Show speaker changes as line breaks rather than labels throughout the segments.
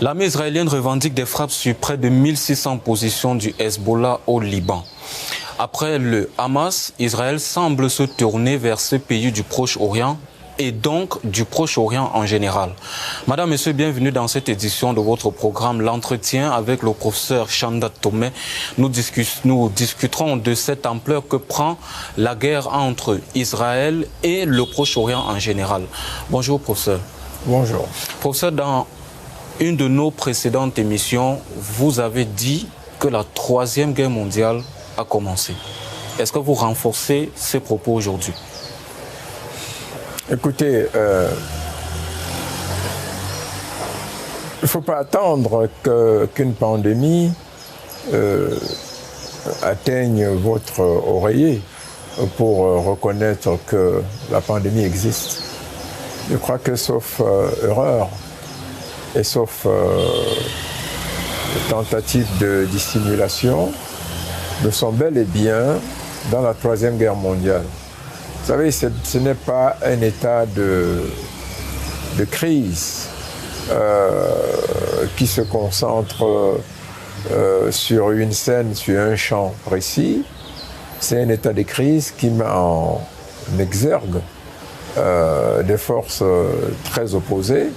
L'armée israélienne revendique des frappes sur près de 1600 positions du Hezbollah au Liban. Après le Hamas, Israël semble se tourner vers ce pays du Proche-Orient et donc du Proche-Orient en général. Madame, Monsieur, bienvenue dans cette édition de votre programme L'Entretien avec le professeur Chanda Tomé. Nous discuterons de cette ampleur que prend la guerre entre Israël et le Proche-Orient en général. Bonjour, professeur.
Bonjour.
Professeur, dans une de nos précédentes émissions, vous avez dit que la Troisième Guerre mondiale a commencé. Est-ce que vous renforcez ces propos aujourd'hui?
Écoutez, il ne faut pas attendre qu'une pandémie atteigne votre oreiller pour reconnaître que la pandémie existe. Je crois que sauf erreur et sauf tentative de dissimulation, nous sommes bel et bien dans la Troisième Guerre mondiale. Vous savez, ce n'est pas un état de crise qui se concentre sur une scène, sur un champ précis. C'est un état de crise qui met en exergue des forces très opposées,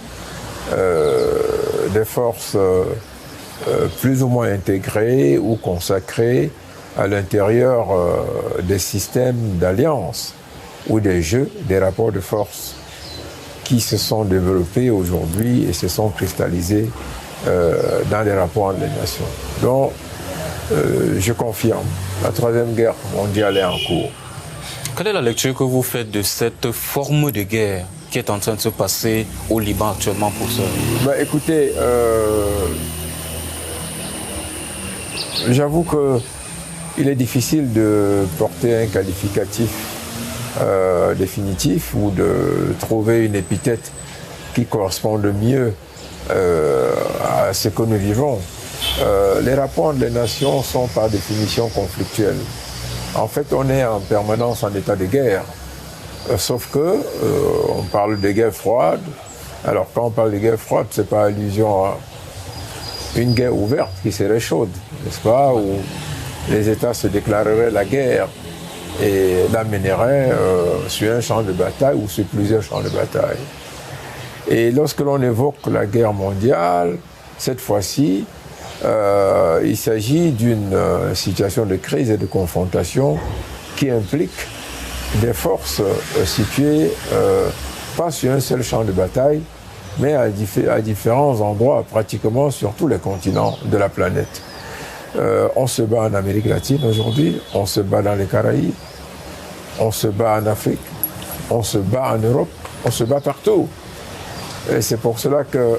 des forces plus ou moins intégrées ou consacrées à l'intérieur des systèmes d'alliance ou des jeux, des rapports de force qui se sont développés aujourd'hui et se sont cristallisés dans les rapports entre les nations. Donc, je confirme, la Troisième Guerre mondiale est en cours.
Quelle est la lecture que vous faites de cette forme de guerre qui est en train de se passer au Liban actuellement, pour ça?
Écoutez, j'avoue qu'il est difficile de porter un qualificatif définitif ou de trouver une épithète qui corresponde mieux à ce que nous vivons. Les rapports entre les nations sont par définition conflictuels. En fait, on est en permanence en état de guerre. Sauf que on parle de guerre froide. Alors quand on parle de guerre froide, c'est pas allusion à une guerre ouverte qui serait chaude, n'est-ce pas, où les États se déclareraient la guerre et l'amèneraient sur un champ de bataille ou sur plusieurs champs de bataille. Et lorsque l'on évoque la guerre mondiale, cette fois-ci, il s'agit d'une situation de crise et de confrontation qui implique des forces situées pas sur un seul champ de bataille, mais à différents endroits, pratiquement sur tous les continents de la planète. On se bat en Amérique latine aujourd'hui, on se bat dans les Caraïbes, on se bat en Afrique, on se bat en Europe, on se bat partout. Et c'est pour cela que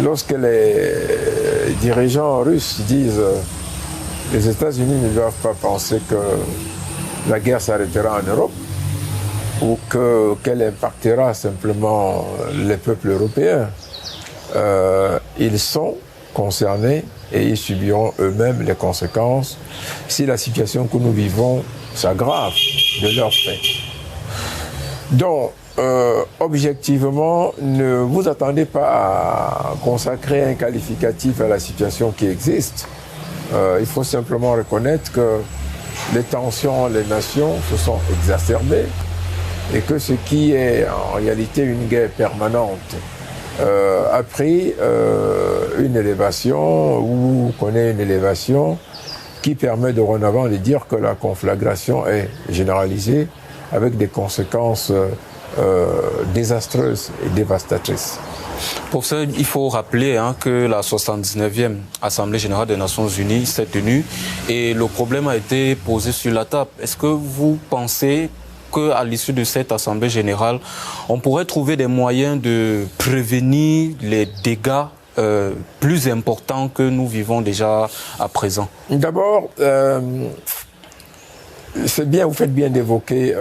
lorsque les dirigeants russes disent les États-Unis ne doivent pas penser que la guerre s'arrêtera en Europe ou qu'elle impactera simplement les peuples européens, ils sont concernés et ils subiront eux-mêmes les conséquences si la situation que nous vivons s'aggrave de leur fait. Donc, objectivement, ne vous attendez pas à consacrer un qualificatif à la situation qui existe. Il faut simplement reconnaître que les tensions, les nations se sont exacerbées et que ce qui est en réalité une guerre permanente a pris une élévation ou connaît une élévation qui permet dorénavant de dire que la conflagration est généralisée avec des conséquences désastreuses et dévastatrices.
Pour ça, il faut rappeler que la 79e Assemblée générale des Nations Unies s'est tenue et le problème a été posé sur la table. Est-ce que vous pensez qu'à l'issue de cette Assemblée générale, on pourrait trouver des moyens de prévenir les dégâts plus importants que nous vivons déjà à présent?
D'abord, c'est bien, vous faites bien d'évoquer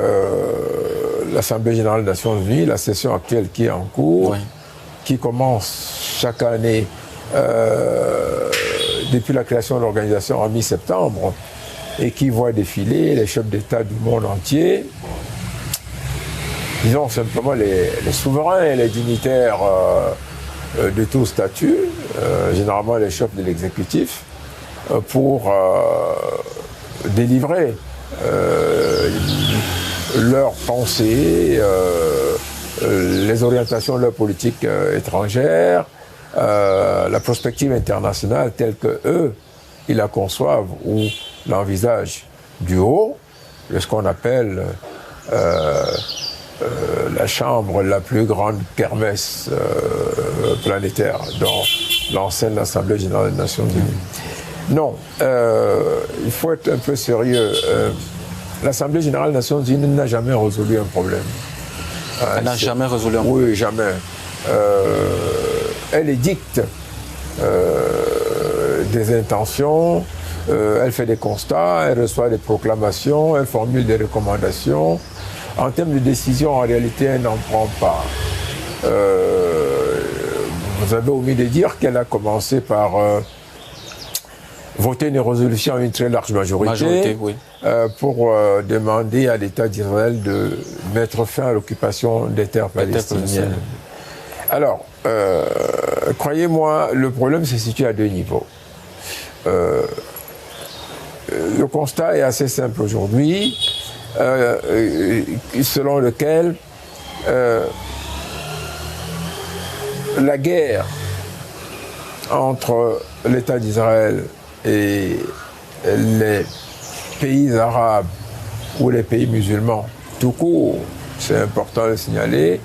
l'Assemblée générale des Nations Unies, la session actuelle qui est en cours, oui, qui commence chaque année depuis la création de l'organisation en mi-septembre et qui voit défiler les chefs d'État du monde entier, disons simplement les souverains et les dignitaires de tout statut, généralement les chefs de l'exécutif, pour délivrer leurs pensées, les orientations de leur politique étrangère, la prospective internationale telle que eux, ils la conçoivent ou l'envisagent du haut, de ce qu'on appelle la chambre, la plus grande kermesse planétaire dans l'ancienne Assemblée générale des Nations Unies. Non, il faut être un peu sérieux. L'Assemblée générale des Nations Unies n'a jamais résolu un problème.
Elle n'a jamais résolu un problème.
Oui, jamais. Elle édicte des intentions, elle fait des constats, elle reçoit des proclamations, elle formule des recommandations. En termes de décision, en réalité, elle n'en prend pas. Vous avez omis de dire qu'elle a commencé par voter une résolution à une très large majorité
oui.
Pour demander à l'État d'Israël de mettre fin à l'occupation des terres palestiniennes. Alors, croyez-moi, le problème se situe à deux niveaux. Le constat est assez simple aujourd'hui, selon lequel la guerre entre l'État d'Israël et les pays arabes ou les pays musulmans, tout court, c'est important de le signaler,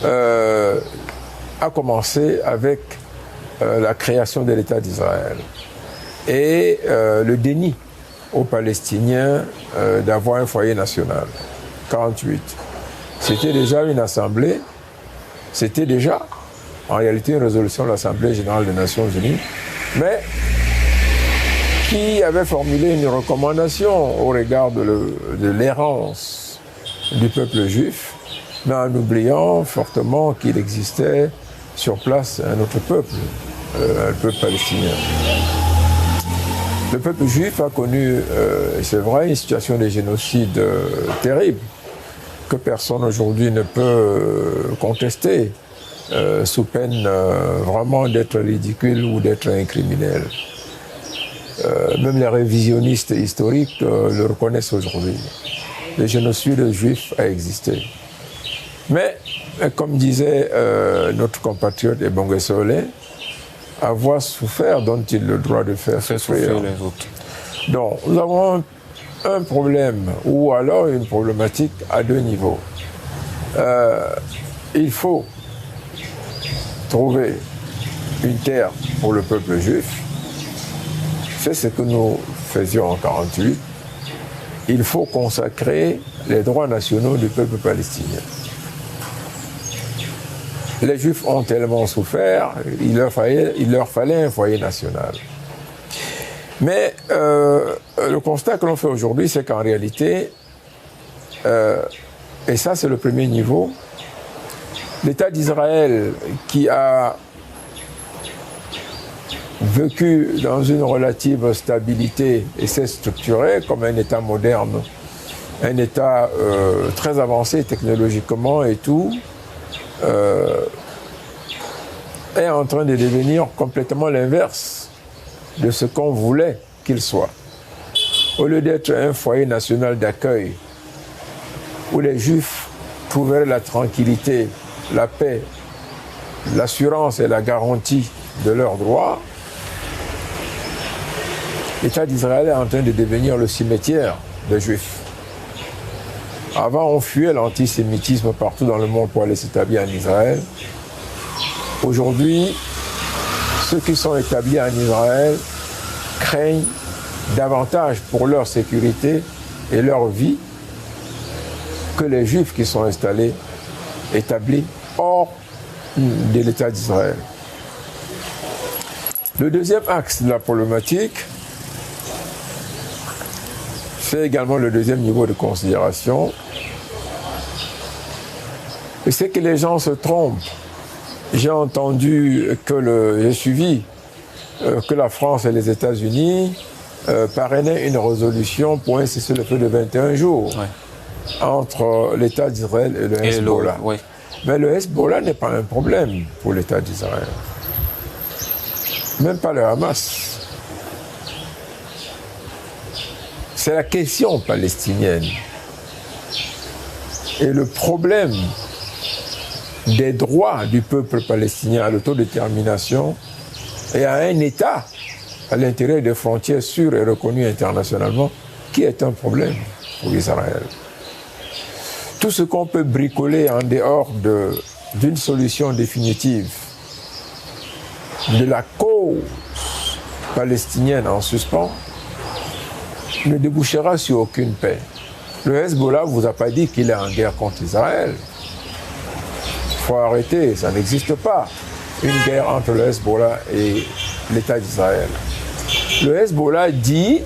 a commencé avec la création de l'État d'Israël et le déni aux Palestiniens d'avoir un foyer national. 48. C'était déjà une assemblée, c'était déjà en réalité une résolution de l'Assemblée générale des Nations Unies, mais qui avait formulé une recommandation au regard de l'errance du peuple juif, mais en oubliant fortement qu'il existait sur place un autre peuple, le peuple palestinien. Le peuple juif a connu, c'est vrai, une situation de génocide terrible, que personne aujourd'hui ne peut contester, sous peine vraiment d'être ridicule ou d'être un criminel. Même les révisionnistes historiques le reconnaissent aujourd'hui. Le génocide juif a existé. Mais, comme disait notre compatriote Ebonge Solé, avoir souffert dont-il le droit de faire souffrir
les autres.
Donc, nous avons un problème, ou alors une problématique à deux niveaux. Il faut trouver une terre pour le peuple juif. C'est ce que nous faisions en 1948. Il faut consacrer les droits nationaux du peuple palestinien. Les Juifs ont tellement souffert, il leur fallait un foyer national. Mais le constat que l'on fait aujourd'hui, c'est qu'en réalité, et ça c'est le premier niveau, l'État d'Israël qui a vécu dans une relative stabilité et s'est structuré comme un État moderne, un État très avancé technologiquement et tout, est en train de devenir complètement l'inverse de ce qu'on voulait qu'il soit. Au lieu d'être un foyer national d'accueil où les Juifs trouveraient la tranquillité, la paix, l'assurance et la garantie de leurs droits, l'État d'Israël est en train de devenir le cimetière des Juifs. Avant, on fuyait l'antisémitisme partout dans le monde pour aller s'établir en Israël. Aujourd'hui, ceux qui sont établis en Israël craignent davantage pour leur sécurité et leur vie que les Juifs qui sont établis hors de l'État d'Israël. Le deuxième axe de la problématique, c'est également le deuxième niveau de considération, et c'est que les gens se trompent. J'ai suivi que la France et les États-Unis parrainaient une résolution pour un cessez-le-feu de 21 jours entre l'État d'Israël et le Hezbollah. Mais le Hezbollah n'est pas un problème pour l'État d'Israël. Même pas le Hamas. C'est la question palestinienne. Et le problème des droits du peuple palestinien à l'autodétermination et à un État à l'intérieur des frontières sûres et reconnues internationalement, qui est un problème pour Israël. Tout ce qu'on peut bricoler en dehors d'une solution définitive de la cause palestinienne en suspens ne débouchera sur aucune paix. Le Hezbollah ne vous a pas dit qu'il est en guerre contre Israël. Il faut arrêter, ça n'existe pas. Une guerre entre le Hezbollah et l'État d'Israël. Le Hezbollah dit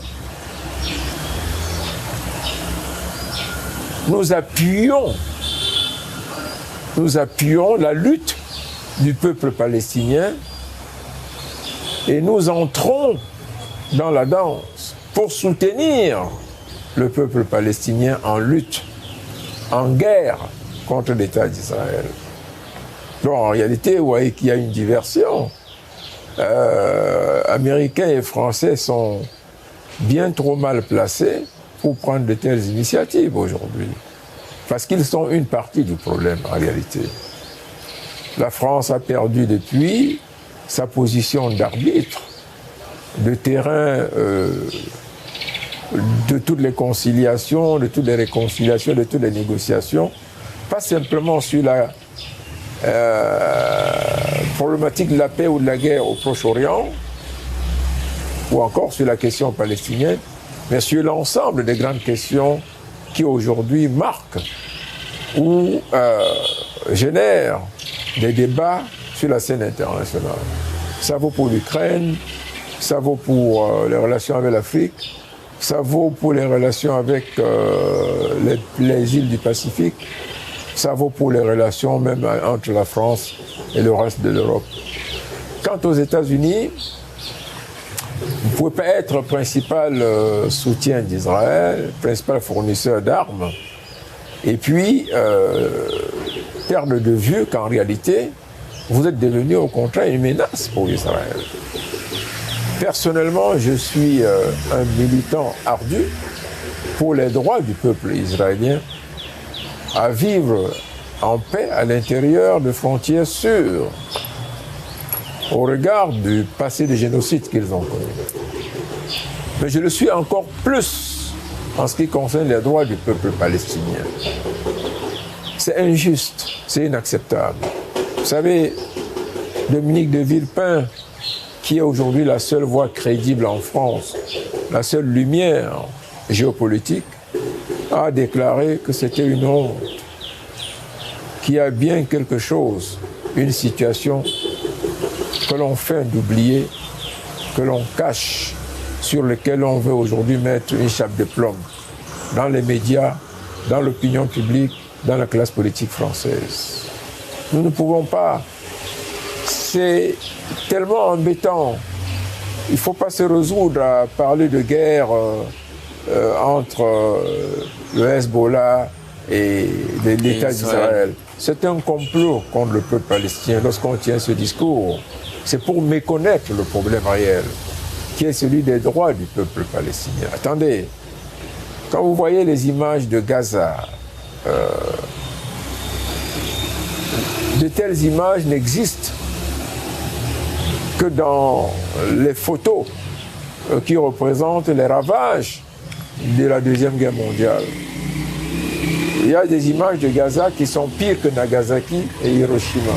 nous appuyons la lutte du peuple palestinien et nous entrons dans la danse pour soutenir le peuple palestinien en lutte, en guerre contre l'État d'Israël. Donc en réalité, vous voyez qu'il y a une diversion. Américains et Français sont bien trop mal placés pour prendre de telles initiatives aujourd'hui. Parce qu'ils sont une partie du problème en réalité. La France a perdu depuis sa position d'arbitre, de terrain de toutes les conciliations, de toutes les réconciliations, de toutes les négociations, pas simplement sur la problématique de la paix ou de la guerre au Proche-Orient, ou encore sur la question palestinienne, mais sur l'ensemble des grandes questions qui aujourd'hui marquent ou génèrent des débats sur la scène internationale. Ça vaut pour l'Ukraine, ça vaut pour les relations avec l'Afrique, ça vaut pour les relations avec les îles du Pacifique, ça vaut pour les relations même entre la France et le reste de l'Europe. Quant aux États-Unis, vous ne pouvez pas être principal soutien d'Israël, principal fournisseur d'armes, et puis perdre de vue qu'en réalité, vous êtes devenu au contraire une menace pour Israël. Personnellement, je suis un militant ardu pour les droits du peuple israélien à vivre en paix à l'intérieur de frontières sûres, au regard du passé des génocides qu'ils ont connu. Mais je le suis encore plus en ce qui concerne les droits du peuple palestinien. C'est injuste, c'est inacceptable. Vous savez, Dominique de Villepin, qui est aujourd'hui la seule voix crédible en France, la seule lumière géopolitique, a déclaré que c'était une honte, qu'il y a bien quelque chose, une situation que l'on feint d'oublier, que l'on cache, sur lequel on veut aujourd'hui mettre une chape de plomb dans les médias, dans l'opinion publique, dans la classe politique française. Nous ne pouvons pas. C'est tellement embêtant. Il ne faut pas se résoudre à parler de guerre entre le Hezbollah et l'État d'Israël. C'est un complot contre le peuple palestinien lorsqu'on tient ce discours. C'est pour méconnaître le problème réel, qui est celui des droits du peuple palestinien. Attendez, quand vous voyez les images de Gaza, de telles images n'existent que dans les photos qui représentent les ravages de la Deuxième Guerre mondiale. Il y a des images de Gaza qui sont pires que Nagasaki et Hiroshima.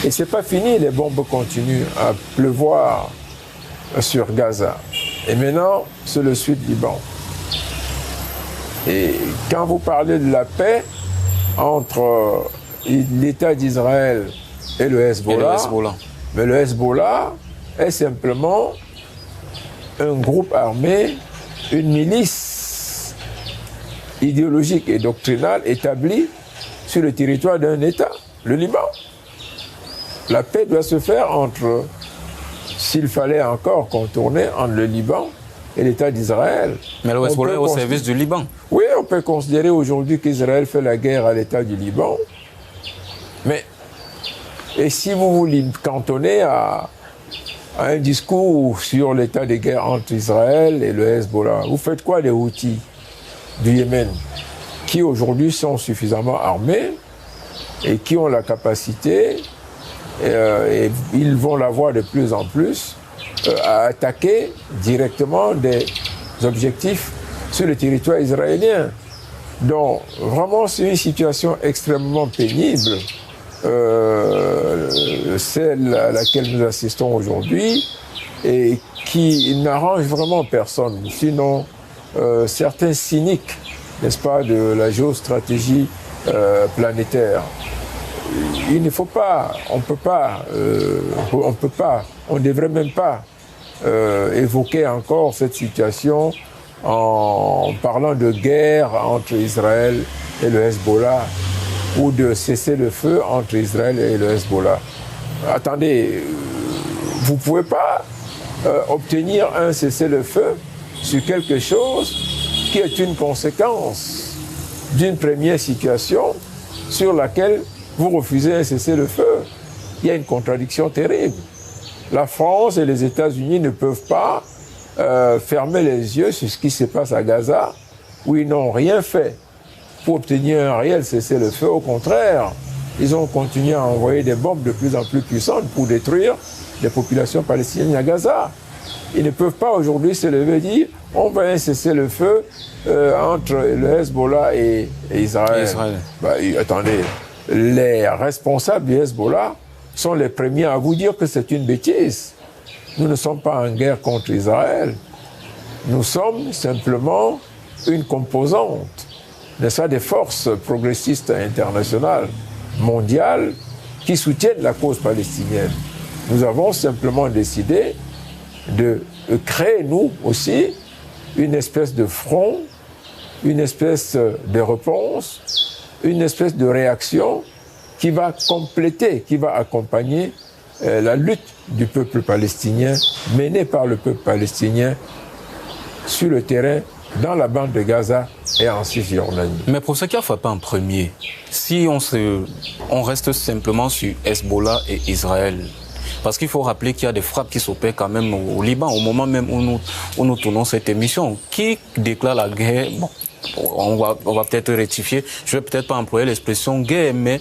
Et c'est pas fini, les bombes continuent à pleuvoir sur Gaza. Et maintenant, c'est le Sud-Liban. Et quand vous parlez de la paix entre l'État d'Israël et le Hezbollah, mais le Hezbollah est simplement un groupe armé, une milice idéologique et doctrinale établie sur le territoire d'un État, le Liban. La paix doit se faire entre, s'il fallait encore contourner, entre le Liban et l'État d'Israël.
Mais le Hezbollah est au service du Liban.
Oui, on peut considérer aujourd'hui qu'Israël fait la guerre à l'État du Liban Et si vous vous cantonnez à un discours sur l'état de guerre entre Israël et le Hezbollah, vous faites quoi des Houthis du Yémen, qui aujourd'hui sont suffisamment armés et qui ont la capacité, et ils vont l'avoir de plus en plus, à attaquer directement des objectifs sur le territoire israélien. Donc, vraiment, c'est une situation extrêmement pénible, celle à laquelle nous assistons aujourd'hui, et qui n'arrange vraiment personne, sinon certains cyniques, n'est-ce pas, de la géostratégie planétaire. Il ne faut pas, on ne devrait même pas évoquer encore cette situation en parlant de guerre entre Israël et le Hezbollah ou de cessez-le-feu entre Israël et le Hezbollah. Attendez, vous ne pouvez pas obtenir un cessez-le-feu sur quelque chose qui est une conséquence d'une première situation sur laquelle vous refusez un cessez-le-feu. Il y a une contradiction terrible. La France et les États-Unis ne peuvent pas fermer les yeux sur ce qui se passe à Gaza, où ils n'ont rien fait pour obtenir un réel cessez-le-feu. Au contraire, ils ont continué à envoyer des bombes de plus en plus puissantes pour détruire les populations palestiniennes à Gaza. Ils ne peuvent pas aujourd'hui se lever et dire on va cesser le feu entre le Hezbollah et Israël. Attendez, les responsables du Hezbollah sont les premiers à vous dire que c'est une bêtise. Nous ne sommes pas en guerre contre Israël. Nous sommes simplement une composante, n'est-ce pas, des forces progressistes internationales, mondiales, qui soutiennent la cause palestinienne. Nous avons simplement décidé de créer, nous aussi, une espèce de front, une espèce de réponse, une espèce de réaction qui va compléter, qui va accompagner la lutte du peuple palestinien, menée par le peuple palestinien sur le terrain, dans la bande de Gaza et en Cisjordanie.
Mais pour ce qui a frappé en premier, si on reste simplement sur Hezbollah et Israël, parce qu'il faut rappeler qu'il y a des frappes qui s'opèrent quand même au Liban, au moment même où nous tournons cette émission. Qui déclare la guerre? Bon, on va peut-être rectifier, je ne vais peut-être pas employer l'expression guerre, mais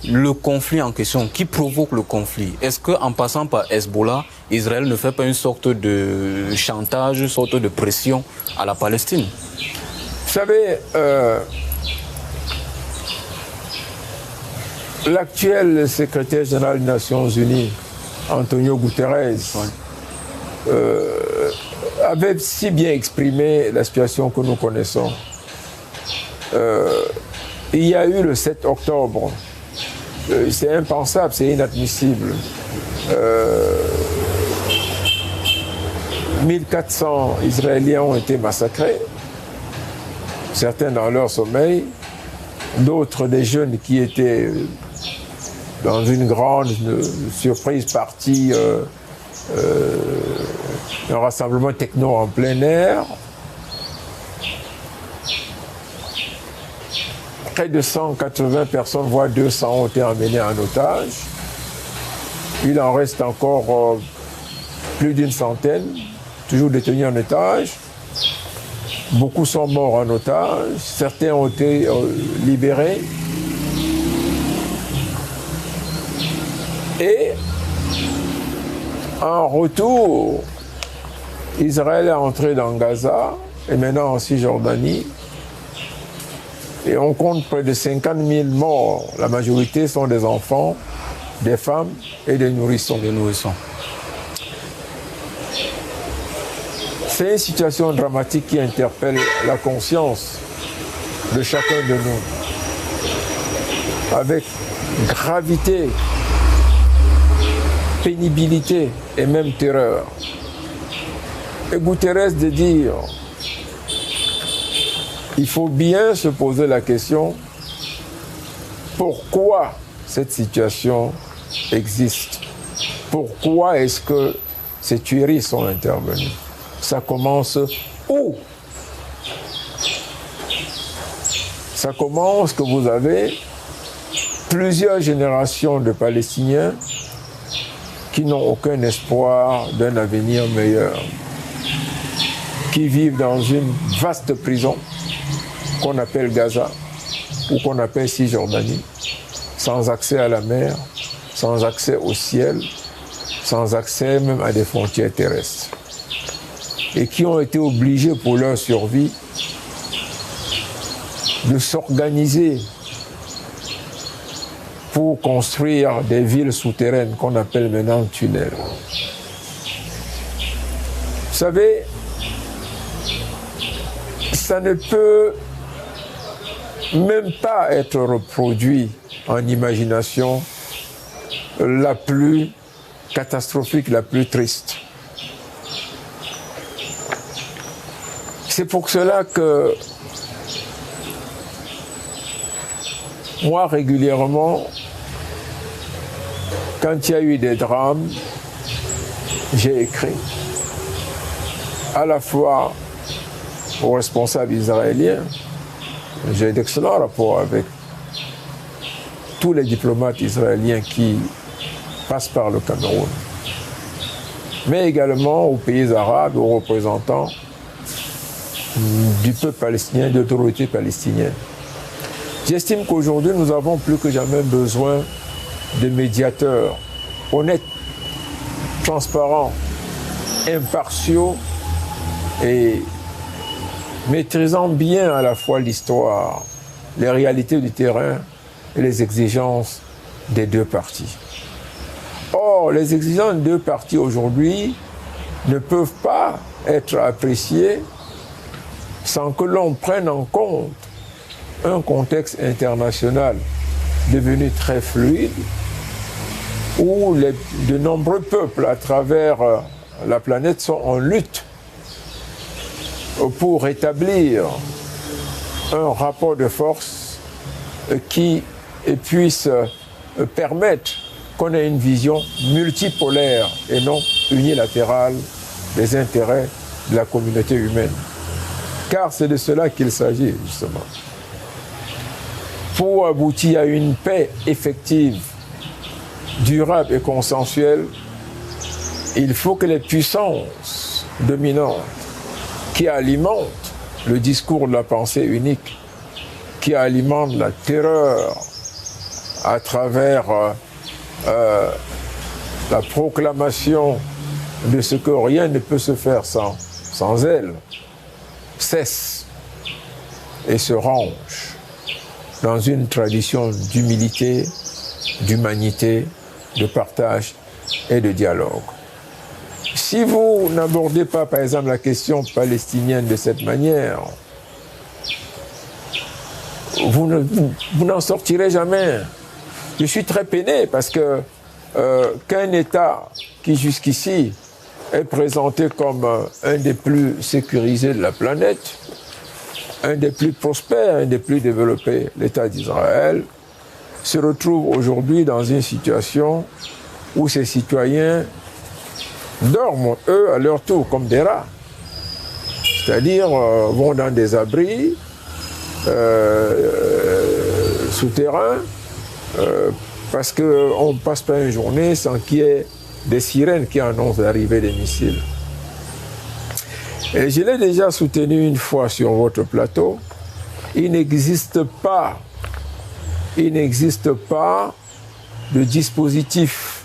le conflit en question, qui provoque le conflit? Est-ce qu'en passant par Hezbollah, Israël ne fait pas une sorte de chantage, une sorte de pression à la Palestine?
Vous savez, l'actuel secrétaire général des Nations Unies, Antonio Guterres, avait si bien exprimé la situation que nous connaissons. Il y a eu le 7 octobre, c'est impensable, c'est inadmissible. 1400 Israéliens ont été massacrés, certains dans leur sommeil, d'autres des jeunes qui étaient dans une grande surprise partie un rassemblement techno en plein air. Près de 180 personnes, voire 200 ont été emmenées en otage. Il en reste encore plus d'une centaine, toujours détenus en otage. Beaucoup sont morts en otage, certains ont été libérés. Et en retour, Israël est entré dans Gaza et maintenant en Cisjordanie. Et on compte près de 50 000 morts. La majorité sont des enfants, des femmes et des nourrissons. C'est une situation dramatique qui interpelle la conscience de chacun de nous. Avec gravité, pénibilité et même terreur. Et Guterres de dire, il faut bien se poser la question, pourquoi cette situation existe? Pourquoi est-ce que ces tueries sont intervenues? Ça commence où? Ça commence que vous avez plusieurs générations de Palestiniens qui n'ont aucun espoir d'un avenir meilleur, qui vivent dans une vaste prison qu'on appelle Gaza ou qu'on appelle Cisjordanie, sans accès à la mer, sans accès au ciel, sans accès même à des frontières terrestres, et qui ont été obligés pour leur survie de s'organiser pour construire des villes souterraines qu'on appelle maintenant tunnels. Vous savez, ça ne peut même pas être reproduit en imagination la plus catastrophique, la plus triste. C'est pour cela que moi, régulièrement, quand il y a eu des drames, j'ai écrit à la fois aux responsables israéliens, j'ai d'excellents rapports avec tous les diplomates israéliens qui passent par le Cameroun, mais également aux pays arabes, aux représentants du peuple palestinien, de l'autorité palestinienne. J'estime qu'aujourd'hui, nous avons plus que jamais besoin de médiateurs honnêtes, transparents, impartiaux et maîtrisant bien à la fois l'histoire, les réalités du terrain et les exigences des deux parties. Or, les exigences des deux parties aujourd'hui ne peuvent pas être appréciées sans que l'on prenne en compte un contexte international devenu très fluide, où de nombreux peuples à travers la planète sont en lutte pour établir un rapport de force qui puisse permettre qu'on ait une vision multipolaire et non unilatérale des intérêts de la communauté humaine. Car c'est de cela qu'il s'agit, justement. Pour aboutir à une paix effective, durable et consensuelle, il faut que les puissances dominantes qui alimentent le discours de la pensée unique, qui alimentent la terreur à travers la proclamation de ce que rien ne peut se faire sans elle, cessent et se rangent dans une tradition d'humilité, d'humanité, de partage et de dialogue. Si vous n'abordez pas, par exemple, la question palestinienne de cette manière, vous n'en sortirez jamais. Je suis très peiné parce que qu'un État qui jusqu'ici est présenté comme un des plus sécurisés de la planète, un des plus prospères, un des plus développés, l'État d'Israël, se retrouve aujourd'hui dans une situation où ses citoyens dorment, eux, à leur tour, comme des rats. C'est-à-dire, vont dans des abris souterrains, parce qu'on ne passe pas une journée sans qu'il y ait des sirènes qui annoncent l'arrivée des missiles. Et je l'ai déjà soutenu une fois sur votre plateau, il n'existe pas de dispositif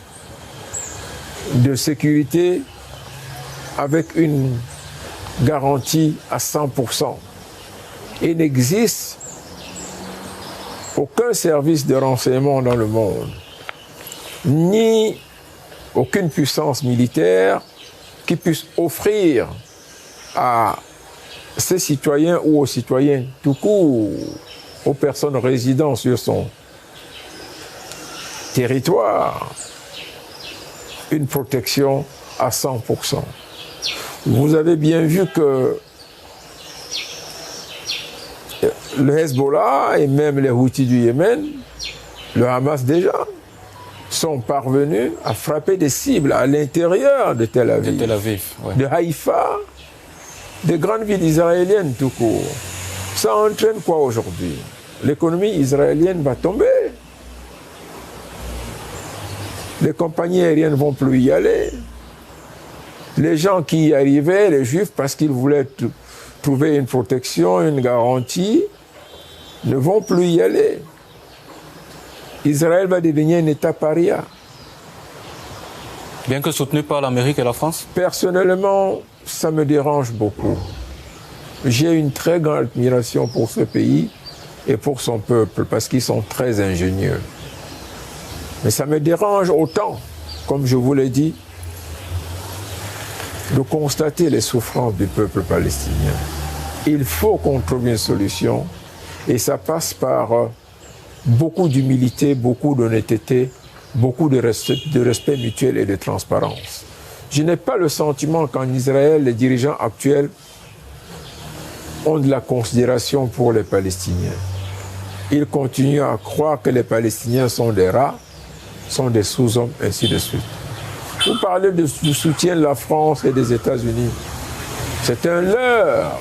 de sécurité avec une garantie à 100%. Il n'existe aucun service de renseignement dans le monde, ni aucune puissance militaire qui puisse offrir à ses citoyens ou aux citoyens tout court, aux personnes résidant sur son territoire, une protection à 100%. Vous avez bien vu que le Hezbollah et même les Houthis du Yémen, le Hamas déjà, sont parvenus à frapper des cibles à l'intérieur de Tel Aviv,
ouais.
de Haïfa, des grandes villes israéliennes tout court. Ça entraîne quoi aujourd'hui? L'économie israélienne va tomber. Les compagnies aériennes ne vont plus y aller. Les gens qui y arrivaient, les Juifs, parce qu'ils voulaient trouver une protection, une garantie, ne vont plus y aller. Israël va devenir un État paria.
Bien que soutenu par l'Amérique et la France?
Personnellement, ça me dérange beaucoup. J'ai une très grande admiration pour ce pays et pour son peuple, parce qu'ils sont très ingénieux. Mais ça me dérange autant, comme je vous l'ai dit, de constater les souffrances du peuple palestinien. Il faut qu'on trouve une solution, et ça passe par beaucoup d'humilité, beaucoup d'honnêteté, beaucoup de respect mutuel et de transparence. Je n'ai pas le sentiment qu'en Israël, les dirigeants actuels ont de la considération pour les Palestiniens. Ils continuent à croire que les Palestiniens sont des rats, sont des sous-hommes, ainsi de suite. Vous parlez du soutien de la France et des États-Unis. C'est un leurre.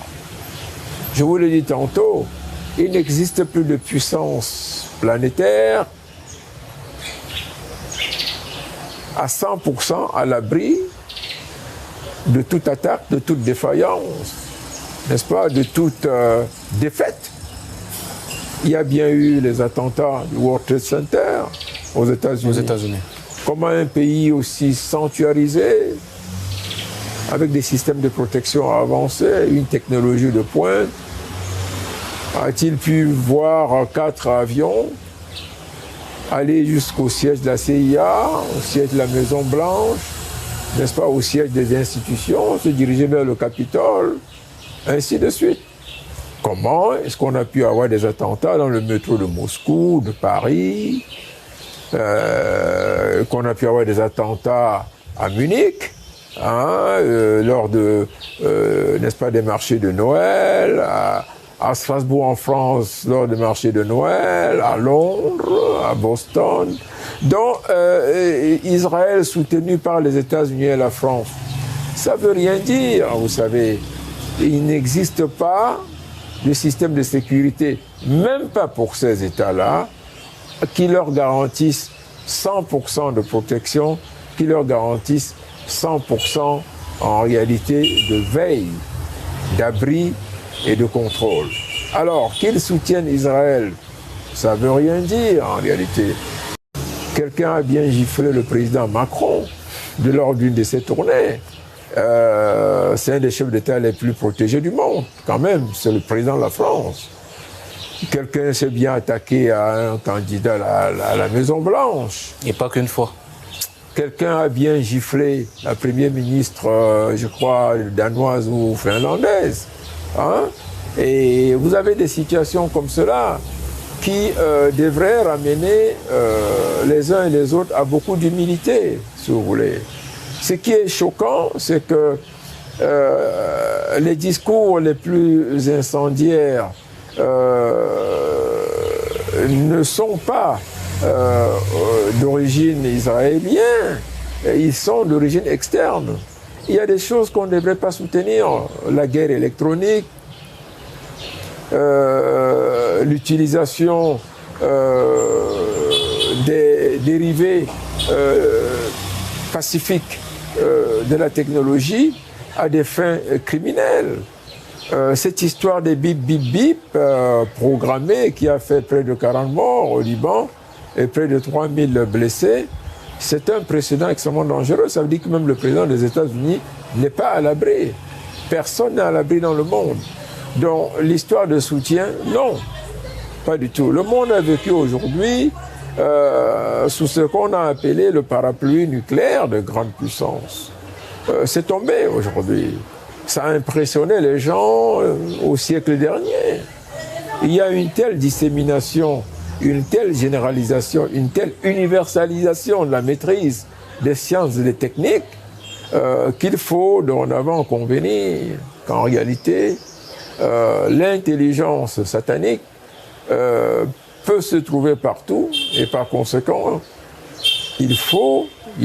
Je vous l'ai dit tantôt, il n'existe plus de puissance planétaire à 100% à l'abri de toute attaque, de toute défaillance, n'est-ce pas, de toute défaite. Il y a bien eu les attentats du World Trade Center aux États-Unis. Comment un pays aussi sanctuarisé, avec des systèmes de protection avancés, une technologie de pointe, a-t-il pu voir 4 avions aller jusqu'au siège de la CIA, au siège de la Maison-Blanche, n'est-ce pas, au siège des institutions, se diriger vers le Capitole, ainsi de suite. Comment est-ce qu'on a pu avoir des attentats dans le métro de Moscou, de Paris, qu'on a pu avoir des attentats à Munich, lors de, n'est-ce pas, des marchés de Noël, à Strasbourg en France, lors des marchés de Noël, à Londres, à Boston. Donc, Israël soutenu par les États-Unis et la France. Ça ne veut rien dire, vous savez. Il n'existe pas de système de sécurité, même pas pour ces États-là, qui leur garantissent 100% de protection, qui leur garantissent 100% en réalité de veille, d'abri et de contrôle. Alors, qu'ils soutiennent Israël, ça ne veut rien dire en réalité. Quelqu'un a bien giflé le président Macron lors d'une de ses tournées. C'est un des chefs d'État les plus protégés du monde, quand même, c'est le président de la France. Quelqu'un s'est bien attaqué à un candidat à la Maison-Blanche.
Et pas qu'une fois.
Quelqu'un a bien giflé la première ministre, je crois, danoise ou finlandaise. Et vous avez des situations comme cela qui devraient ramener les uns et les autres à beaucoup d'humilité, si vous voulez. Ce qui est choquant, c'est que les discours les plus incendiaires ne sont pas d'origine israélienne, ils sont d'origine externe. Il y a des choses qu'on ne devrait pas soutenir, la guerre électronique, l'utilisation des dérivés pacifiques de la technologie à des fins criminelles. Cette histoire des bip bip bip programmée qui a fait près de 40 morts au Liban et près de 3000 blessés, c'est un précédent extrêmement dangereux. Ça veut dire que même le président des États-Unis n'est pas à l'abri. Personne n'est à l'abri dans le monde. Donc l'histoire de soutien, non, pas du tout. Le monde a vécu aujourd'hui sous ce qu'on a appelé le parapluie nucléaire de grande puissance. C'est tombé aujourd'hui. Ça a impressionné les gens au siècle dernier. Il y a une telle dissémination, une telle généralisation, une telle universalisation de la maîtrise des sciences et des techniques qu'il faut dorénavant convenir qu'en réalité, l'intelligence satanique peut se trouver partout et par conséquent, il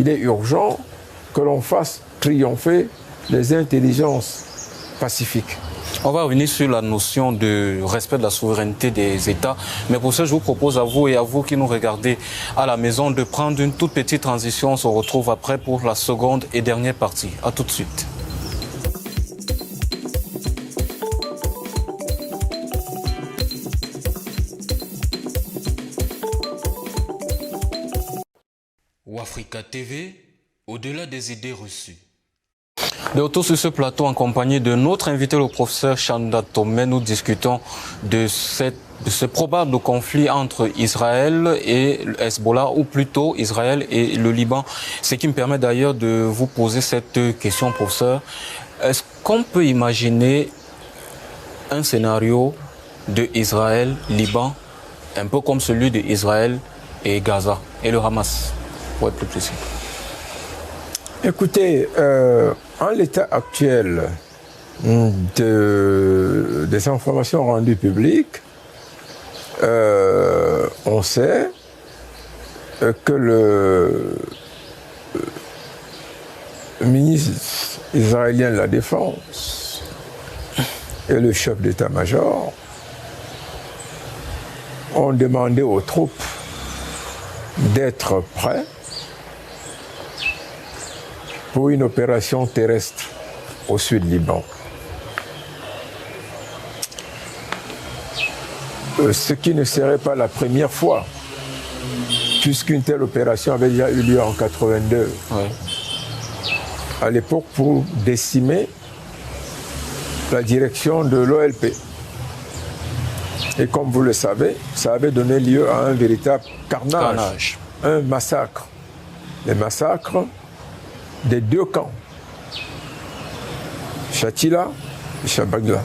est urgent que l'on fasse triompher les intelligences pacifiques.
On va revenir sur la notion de respect de la souveraineté des États. Mais pour ça, je vous propose à vous et à vous qui nous regardez à la maison de prendre une toute petite transition. On se retrouve après pour la seconde et dernière partie. À tout de suite. Africa TV, au-delà des idées reçues. De retour sur ce plateau en compagnie de notre invité, le professeur Chanda Tomé, nous discutons de ce probable conflit entre Israël et le Hezbollah, ou plutôt Israël et le Liban. Ce qui me permet d'ailleurs de vous poser cette question, professeur. Est-ce qu'on peut imaginer un scénario de Israël-Liban, un peu comme celui d'Israël et Gaza et le Hamas, pour être plus précis?
Écoutez, en l'état actuel des informations rendues publiques, on sait que le ministre israélien de la Défense et le chef d'état-major ont demandé aux troupes d'être prêts pour une opération terrestre au sud Liban. Ce qui ne serait pas la première fois, puisqu'une telle opération avait déjà eu lieu en 82, à l'époque pour décimer la direction de l'OLP. Et comme vous le savez, ça avait donné lieu à un véritable carnage. Un massacre. Les massacres des deux camps, Shatila et Shabagla.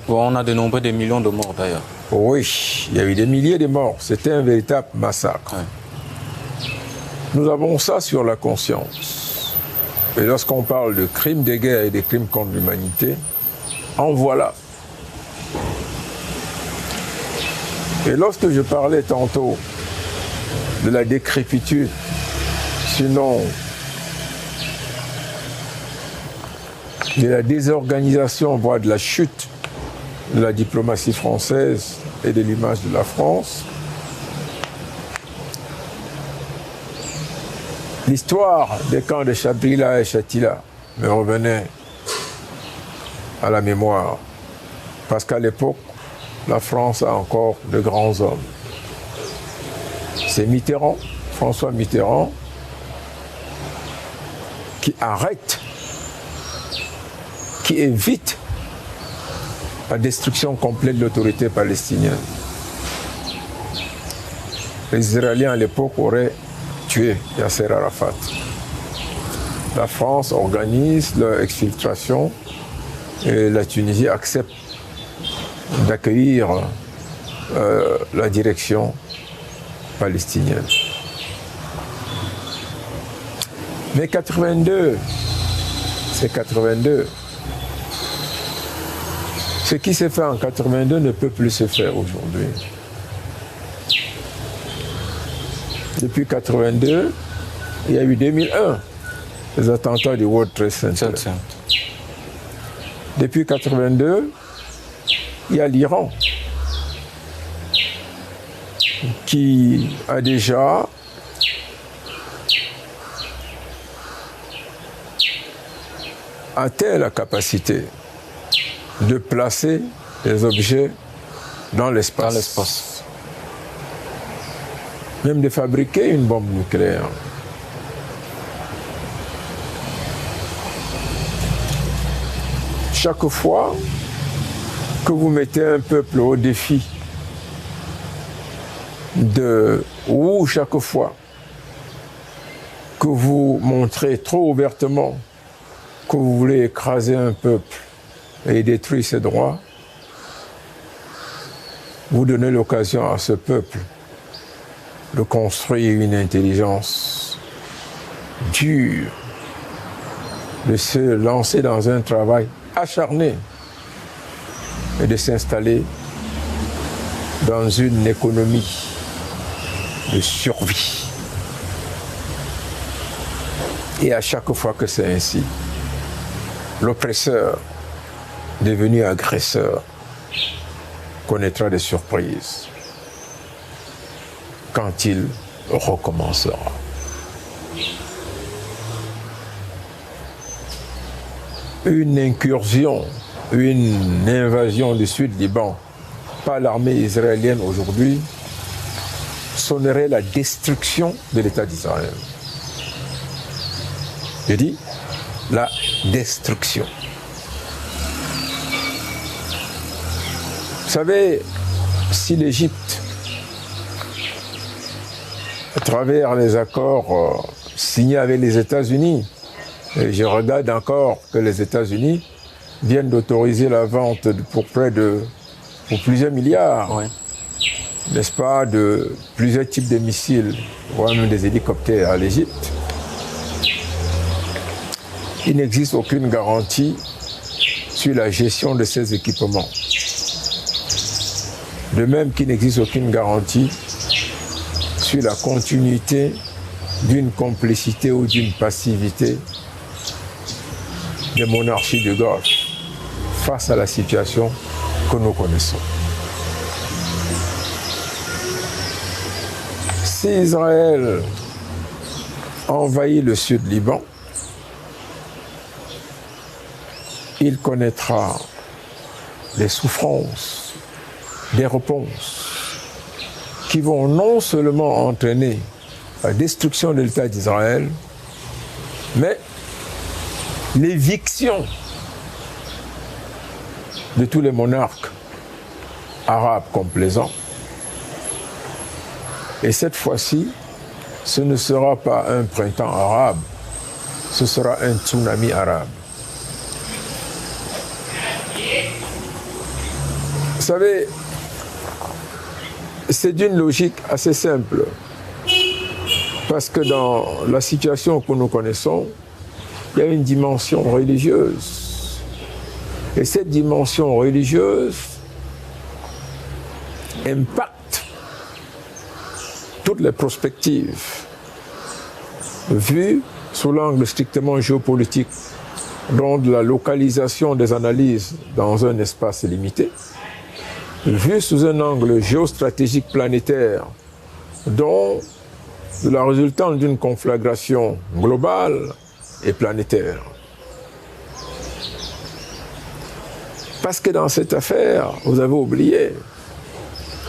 On a dénombré des millions de morts d'ailleurs.
Oui, il y a eu des milliers de morts. C'était un véritable massacre. Ouais. Nous avons ça sur la conscience. Et lorsqu'on parle de crimes de guerre et de crimes contre l'humanité, en voilà. Et lorsque je parlais tantôt de la décrépitude, sinon de la désorganisation, voire de la chute de la diplomatie française et de l'image de la France, l'histoire des camps de Shabila et Shatila me revenait à la mémoire, parce qu'à l'époque, la France a encore de grands hommes. C'est Mitterrand, François Mitterrand, qui arrête, qui évite la destruction complète de l'autorité palestinienne. Les Israéliens à l'époque auraient tué Yasser Arafat. La France organise leur exfiltration et la Tunisie accepte d'accueillir la direction palestinienne. Mais 82, c'est 82. Ce qui s'est fait en 82 ne peut plus se faire aujourd'hui. Depuis 82, il y a eu 2001, les attentats du World Trade Center. Depuis 82, il y a l'Iran qui a déjà atteint la capacité de placer des objets dans l'espace. Même de fabriquer une bombe nucléaire. Chaque fois que vous mettez un peuple au défi ou chaque fois que vous montrez trop ouvertement que vous voulez écraser un peuple et détruire ses droits, vous donnez l'occasion à ce peuple de construire une intelligence dure, de se lancer dans un travail acharné et de s'installer dans une économie de survie. Et à chaque fois que c'est ainsi, l'oppresseur devenu agresseur, connaîtra des surprises quand il recommencera. Une incursion, une invasion du Sud-Liban par l'armée israélienne aujourd'hui sonnerait la destruction de l'État d'Israël. Je dis la destruction. Vous savez, si l'Égypte, à travers les accords signés avec les États-Unis, et je regarde encore que les États-Unis viennent d'autoriser la vente pour plusieurs milliards,
Oui.
n'est-ce pas, de plusieurs types de missiles, voire même des hélicoptères à l'Égypte. Il n'existe aucune garantie sur la gestion de ces équipements. De même qu'il n'existe aucune garantie sur la continuité d'une complicité ou d'une passivité des monarchies du Golfe face à la situation que nous connaissons. Si Israël envahit le Sud-Liban, il connaîtra des souffrances, des réponses qui vont non seulement entraîner la destruction de l'État d'Israël, mais l'éviction de tous les monarques arabes complaisants. Et cette fois-ci, ce ne sera pas un printemps arabe, ce sera un tsunami arabe. Vous savez, c'est d'une logique assez simple, parce que dans la situation que nous connaissons, il y a une dimension religieuse. Et cette dimension religieuse impacte toutes les perspectives vues sous l'angle strictement géopolitique, dont de la localisation des analyses dans un espace limité, vu sous un angle géostratégique planétaire, dont de la résultante d'une conflagration globale et planétaire. Parce que dans cette affaire, vous avez oublié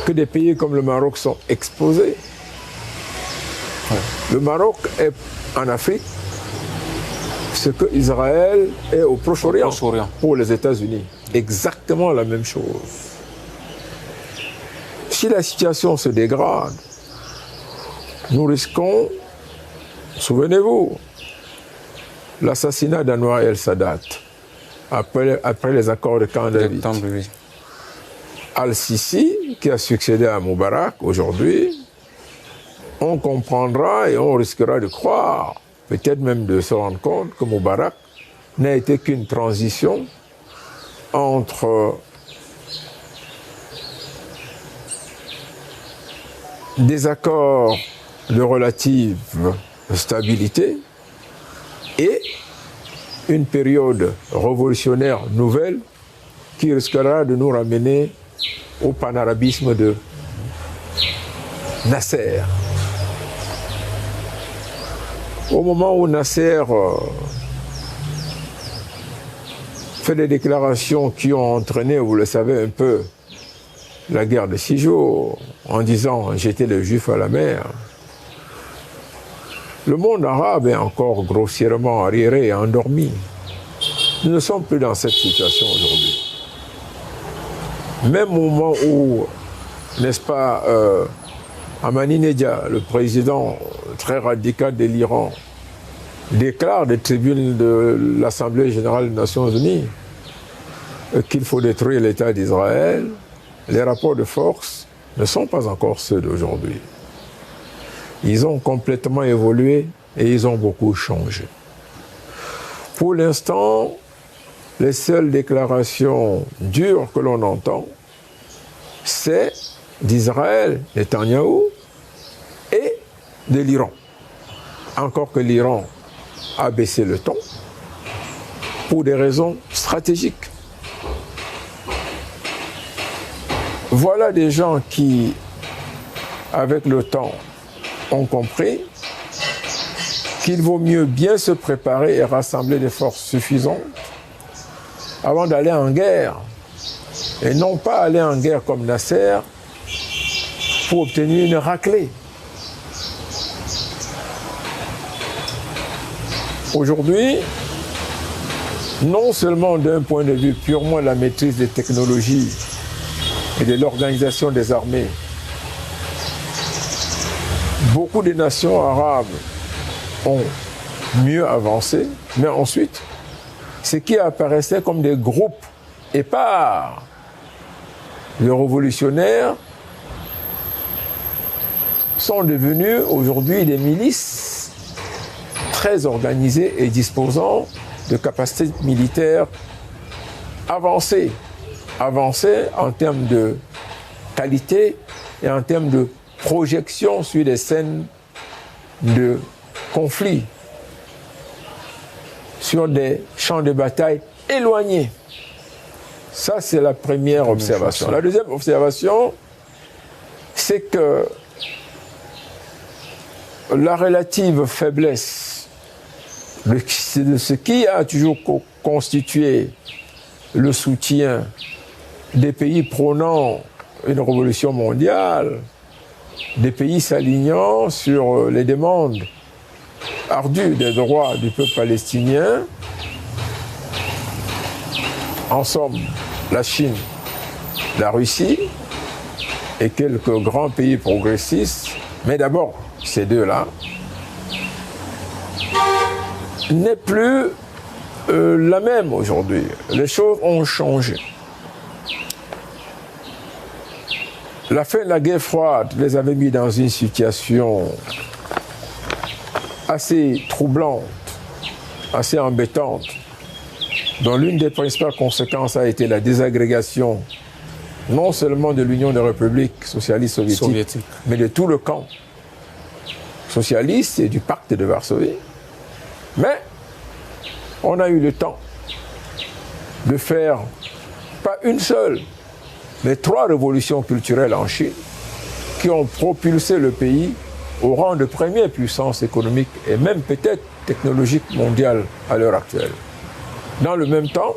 que des pays comme le Maroc sont exposés. Le Maroc est en Afrique ce que Israël est au Proche-Orient pour les États-Unis. Exactement la même chose. Si la situation se dégrade, nous risquons, souvenez-vous, l'assassinat d'Anwar el-Sadat après les accords de Camp David. Al-Sisi, qui a succédé à Moubarak aujourd'hui, on comprendra et on risquera de croire, peut-être même de se rendre compte que Moubarak n'a été qu'une transition entre des accords de relative stabilité et une période révolutionnaire nouvelle qui risquera de nous ramener au panarabisme de Nasser. Au moment où Nasser fait des déclarations qui ont entraîné, vous le savez un peu, la guerre de 6 jours, en disant « j'étais le juif à la mer », le monde arabe est encore grossièrement arriéré et endormi. Nous ne sommes plus dans cette situation aujourd'hui. Même au moment où, n'est-ce pas, Ahmadinejad, le président très radical de l'Iran, déclare des tribunes de l'Assemblée générale des Nations unies qu'il faut détruire l'État d'Israël, les rapports de force ne sont pas encore ceux d'aujourd'hui. Ils ont complètement évolué et ils ont beaucoup changé. Pour l'instant, les seules déclarations dures que l'on entend, c'est d'Israël, Netanyahou, et de l'Iran. Encore que l'Iran a baissé le ton pour des raisons stratégiques. Voilà des gens qui, avec le temps, ont compris qu'il vaut mieux bien se préparer et rassembler des forces suffisantes avant d'aller en guerre. Et non pas aller en guerre comme Nasser pour obtenir une raclée. Aujourd'hui, non seulement d'un point de vue purement la maîtrise des technologies et de l'organisation des armées, beaucoup de nations arabes ont mieux avancé, mais ensuite, ce qui apparaissait comme des groupes épars de révolutionnaires sont devenus aujourd'hui des milices très organisées et disposant de capacités militaires avancées. Avancées en termes de qualité et en termes de projection sur des scènes de conflit, sur des champs de bataille éloignés. Ça, c'est la première observation. La deuxième observation, c'est que la relative faiblesse de ce qui a toujours constitué le soutien des pays prônant une révolution mondiale, des pays s'alignant sur les demandes ardues des droits du peuple palestinien, en somme, la Chine, la Russie et quelques grands pays progressistes, mais d'abord ces deux-là, n'est plus la même aujourd'hui. Les choses ont changé. La fin de la guerre froide les avait mis dans une situation assez troublante, assez embêtante, dont l'une des principales conséquences a été la désagrégation non seulement de l'Union des républiques socialistes soviétiques, mais de tout le camp socialiste et du pacte de Varsovie. Mais on a eu le temps de faire pas une seule, mais 3 révolutions culturelles en Chine qui ont propulsé le pays au rang de première puissance économique et même peut-être technologique mondiale à l'heure actuelle. Dans le même temps,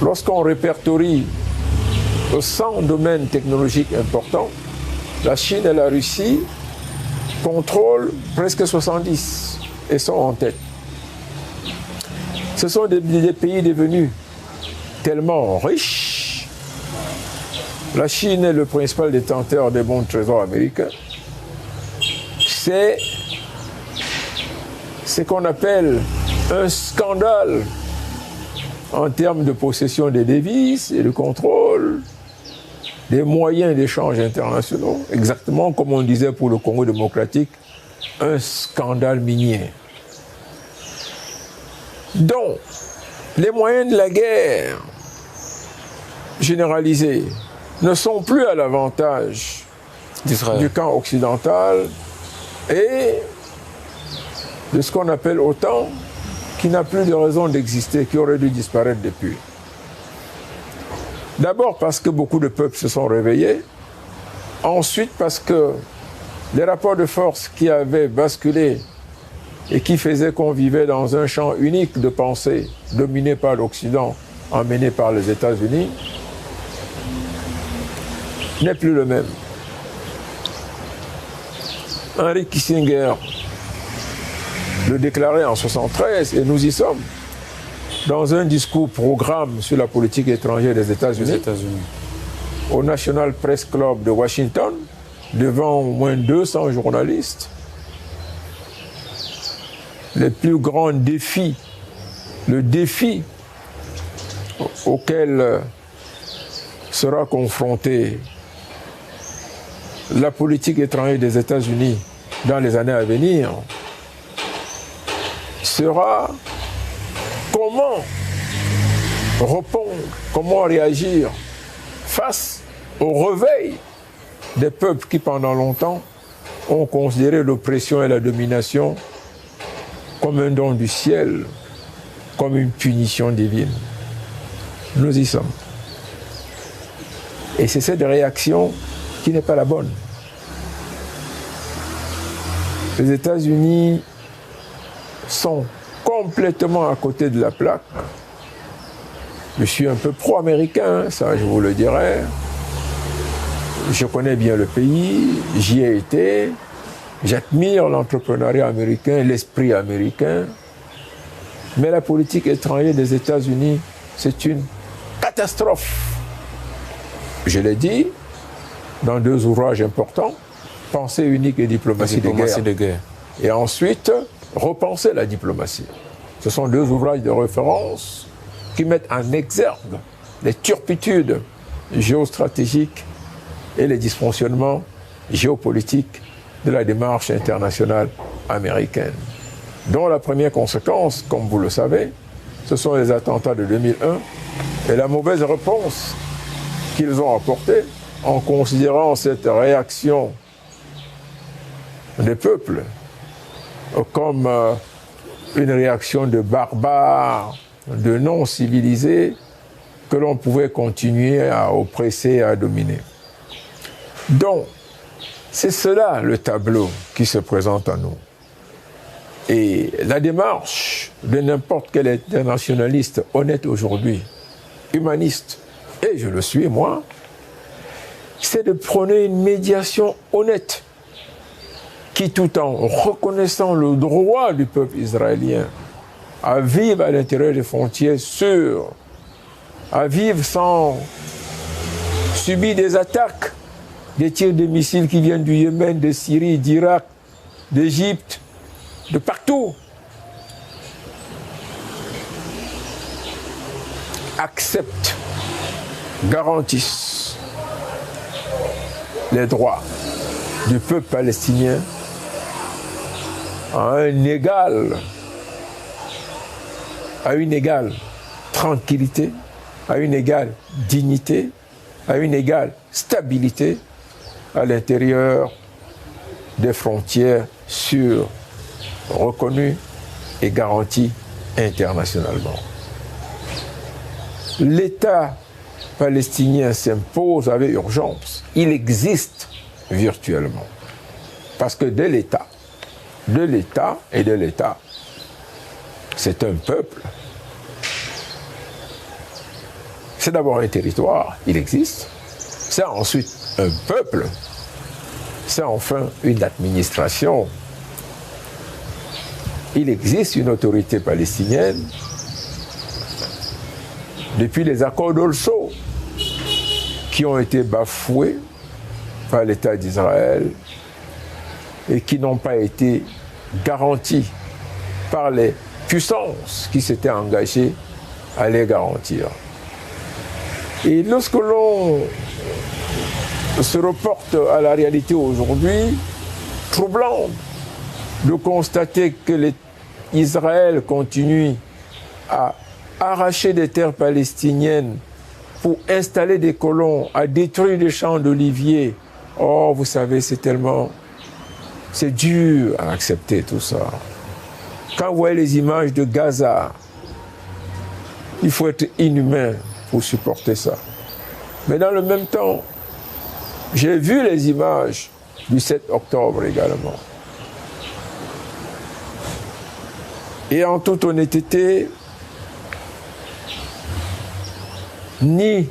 lorsqu'on répertorie 100 domaines technologiques importants, la Chine et la Russie contrôlent presque 70 et sont en tête. Ce sont des pays devenus tellement riches. La Chine est le principal détenteur des bons trésors américains. C'est ce qu'on appelle un scandale en termes de possession des devises et de contrôle des moyens d'échange internationaux, exactement comme on disait pour le Congo démocratique, un scandale minier. Donc, les moyens de la guerre généralisés ne sont plus à l'avantage du camp occidental et de ce qu'on appelle l'OTAN, qui n'a plus de raison d'exister, qui aurait dû disparaître depuis. D'abord parce que beaucoup de peuples se sont réveillés, ensuite parce que les rapports de force qui avaient basculé et qui faisaient qu'on vivait dans un champ unique de pensée dominé par l'Occident, emmené par les États-Unis, n'est plus le même. Henry Kissinger le déclarait en 1973, et nous y sommes, dans un discours programme sur la politique étrangère des États-Unis, au National Press Club de Washington, devant au moins 200 journalistes. Les plus grands défis, le défi auquel sera confrontée la politique étrangère des États-Unis dans les années à venir, sera comment répondre, comment réagir face au réveil des peuples qui pendant longtemps ont considéré l'oppression et la domination comme un don du ciel, comme une punition divine. Nous y sommes. Et c'est cette réaction qui n'est pas la bonne. Les États-Unis sont complètement à côté de la plaque. Je suis un peu pro-américain, ça je vous le dirai. Je connais bien le pays, j'y ai été. J'admire l'entrepreneuriat américain, l'esprit américain. Mais la politique étrangère des États-Unis, c'est une catastrophe. Je l'ai dit dans 2 ouvrages importants, Pensée unique et diplomatie de guerre. Et ensuite, Repenser la diplomatie. Ce sont 2 ouvrages de référence qui mettent en exergue les turpitudes géostratégiques et les dysfonctionnements géopolitiques de la démarche internationale américaine. Dont la première conséquence, comme vous le savez, ce sont les attentats de 2001 et la mauvaise réponse qu'ils ont apportée en considérant cette réaction des peuples comme une réaction de barbares, de non-civilisés que l'on pouvait continuer à oppresser et à dominer. Donc, c'est cela le tableau qui se présente à nous. Et la démarche de n'importe quel internationaliste honnête aujourd'hui, humaniste, et je le suis moi, c'est de prôner une médiation honnête qui, tout en reconnaissant le droit du peuple israélien à vivre à l'intérieur des frontières sûres, à vivre sans subir des attaques, des tirs de missiles qui viennent du Yémen, de Syrie, d'Irak, d'Égypte, de partout, acceptent, garantissent les droits du peuple palestinien à une égale tranquillité, à une égale dignité, à une égale stabilité à l'intérieur des frontières sûres, reconnues et garanties internationalement. L'État palestinien s'impose avec urgence. Il existe virtuellement. Parce que de l'État, c'est un peuple. C'est d'abord un territoire, il existe. C'est ensuite un peuple. C'est enfin une administration. Il existe une autorité palestinienne. Depuis les accords d'Oslo, qui ont été bafoués par l'État d'Israël et qui n'ont pas été garantis par les puissances qui s'étaient engagées à les garantir. Et lorsque l'on se reporte à la réalité aujourd'hui, troublant de constater que Israël continue à arracher des terres palestiniennes pour installer des colons, à détruire des champs d'oliviers. Oh, vous savez, c'est dur à accepter tout ça. Quand vous voyez les images de Gaza, il faut être inhumain pour supporter ça. Mais dans le même temps, j'ai vu les images du 7 octobre également. Et en toute honnêteté, ni